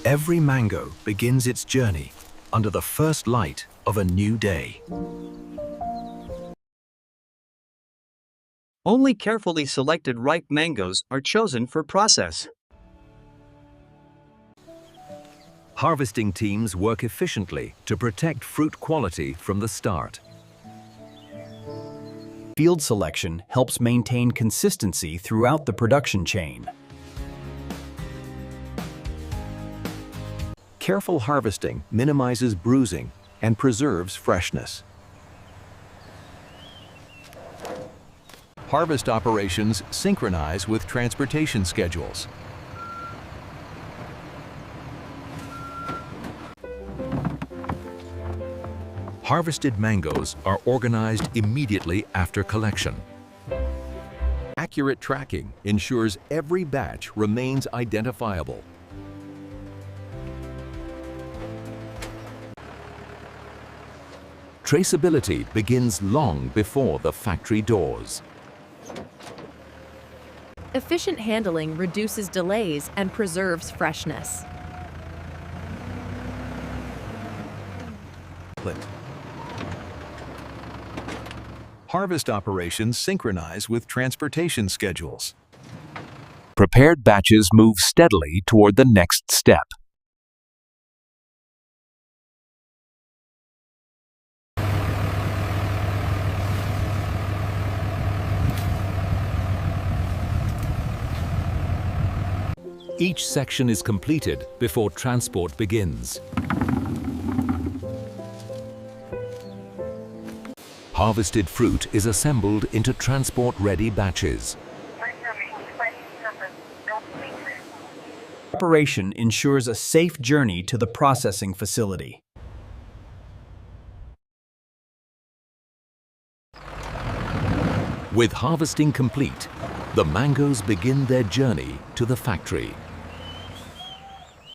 Every mango begins its journey under the first light of a new day. Only carefully selected ripe mangoes are chosen for process. Harvesting teams work efficiently to protect fruit quality from the start. Field selection helps maintain consistency throughout the production chain. Careful harvesting minimizes bruising and preserves freshness. Harvest operations synchronize with transportation schedules. Harvested mangoes are organized immediately after collection. Accurate tracking ensures every batch remains identifiable. Traceability begins long before the factory doors. Efficient handling reduces delays and preserves freshness. Harvest operations synchronize with transportation schedules. Prepared batches move steadily toward the next step. Each section is completed before transport begins. Harvested fruit is assembled into transport-ready batches. Preparation ensures a safe journey to the processing facility. With harvesting complete, the mangoes begin their journey to the factory.